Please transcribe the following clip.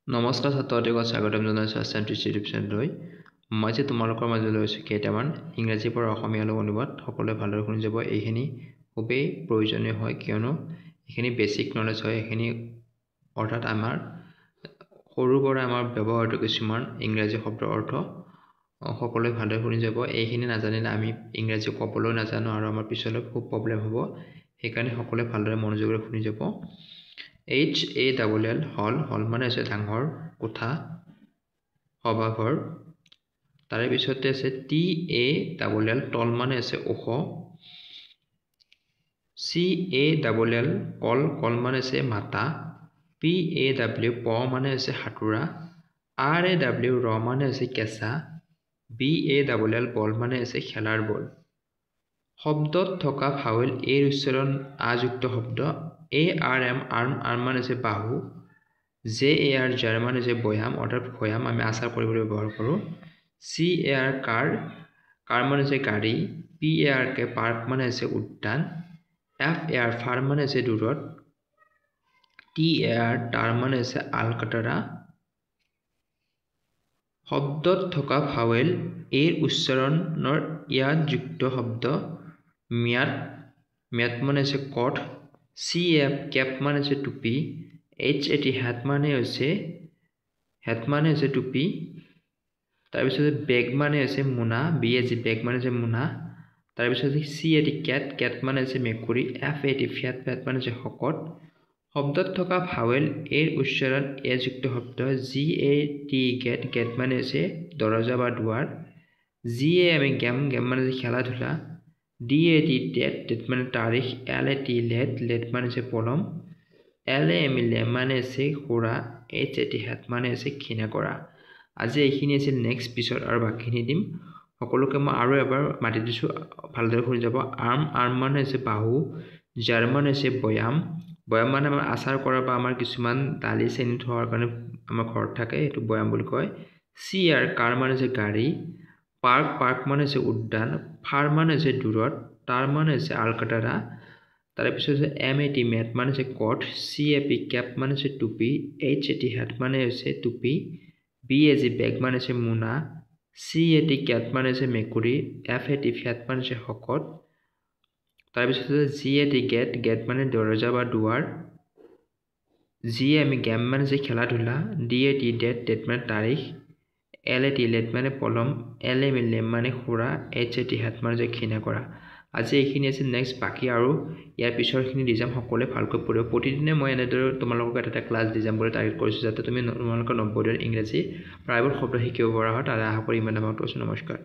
নমস্কাৰ ছাত্ৰসকলক স্বাগতম জনাইছোঁ আছামিজ ইউটিউব চেনেললৈ। মই যে তোমালোকৰ মাজলৈ লৈছোঁ কেইটামান ইংৰাজীৰ পৰা অসমীয়ালৈ অনুবাদ। সকলোৱে ভালদৰে শুনি যাব। এইখিনি খুবেই প্ৰয়োজনীয় হয়, কিয়নো এইখিনি বেছিক নলেজ হয়। এইখিনি অৰ্থাৎ আমাৰ সৰুৰ পৰা আমাৰ ব্যৱহৃত কিছুমান ইংৰাজী শব্দৰ অৰ্থ সকলোৱে ভালদৰে শুনি যাব। এইখিনি নাজানিলে আমি ইংৰাজী ক'বলৈ নাজানো আৰু আমাৰ পিছলৈ খুব প্ৰব্লেম হ'ব। সেইকাৰণে সকলোৱে ভালদৰে মনোযোগেৰে শুনি যাব। HALL হল হল মানে আছে ডাঙৰ কোঠা সভাঘৰ। তাৰে পিছতে আছে TALL তল মানে আছে ওখ। CALL কল কল মানে আছে মাতা। PAW প মানে আছে সাঁতোৰা। RAW ৰ মানে আছে কেঁচা। BALL বল মানে আছে খেলাৰ বল। শব্দত থকা ভাৱেল এৰ উচ্চাৰণ আযুক্ত শব্দ। ARM আৰ্ম মানে আছে বাহু। JAR জাৰ মানে আছে বয়াম অৰ্থাৎ ভয়াম, আমি আচাৰ কৰিবলৈ ব্যৱহাৰ কৰোঁ। CAR কাৰ মানে আছে গাড়ী। PARK পাৰ্ক মানে আছে উদ্যান। FAR ফাৰ মানে আছে দূৰত। TAR তাৰ মানে আছে আলকাটৰা। শব্দত থকা ভাৱেল এৰ উচ্চাৰণৰ ইয়াত যুক্ত শব্দ ম্যাদ ম্যাদ মানে আছে কঠ। CAP কেপ মানে আছে টুপি। HAT হেট মানে হৈছে টুপি। তাৰপিছত বেগ মানে আছে মোনা। BAG বেগ মানে আছে মোনা। তাৰপিছত CAT কেট মানে আছে মেকুৰী। FAT ফেট মানে আছে শকত। শব্দত থকা ভাৱেল এৰ উচ্চাৰণ এ যুক্ত শব্দ GAT গেট মানে আছে দৰজা বা দুৱাৰ। GAM গেম মানে আছে খেলা ধূলা। DAT ডেট মানে তাৰিখ। LAT লেট মানে আছে পলম। LAM লেম মানে আছে সুৰা। HAT হেট মানে আছে ঘৃণা কৰা। আজি এইখিনি আছিল। নেক্সট পিছত আৰু বাকীখিনি দিম। সকলোকে মই আৰু এবাৰ মাতি দিছোঁ, ভালদৰে শুনি যাব। আৰ্ম মানে আছে বাহু। জাৰ মানে আছে বয়াম। বয়াম মানে আমাৰ আচাৰ কৰা বা আমাৰ কিছুমান দালি চেনি থোৱাৰ কাৰণে আমাৰ ঘৰত থাকে, সেইটো বয়াম বুলি কয়। CR কাৰ মানে আছে গাড়ী। পাৰ্ক মানে আছে উদ্যান। ফাৰ মানে আছে দূৰত। তাৰ মানে আছে আলকাটৰা। তাৰপিছত আছে MAT মেট মানে আছে কঠ। CAP কেপ মানে আছে টুপি। HAT হেট মানে আছে টুপি। BAG বেগ মানে আছে মোনা। CAT কেট মানে আছে মেকুৰী। FAT ফেট মানে আছে শকত। তাৰপিছত আছে GAT গেট মানে দৰজা বা দুৱাৰ। GAM গেম মানে আছে খেলা ধূলা। DAT ডেট মানে তাৰিখ। LAT লেট মানে পলম। LAM লেম মানে সুৰা। HAT হেট মানে যে ঘৃণা কৰা। আজি এইখিনি আছে। নেক্সট বাকী আৰু ইয়াৰ পিছৰখিনি দি যাম। সকলোৱে ভালকৈ পঢ়িব। প্ৰতিদিনে মই এনেদৰে তোমালোকক এটা ক্লাছ দি যাম বুলি টাৰ্গেট কৰিছোঁ, যাতে তুমি তোমালোকৰ 90 দিনৰ ইংৰাজী প্ৰায়বোৰ শব্দ শিকিব পৰা হয়। তাৰে আশা কৰি ইমানে নমস্কাৰ।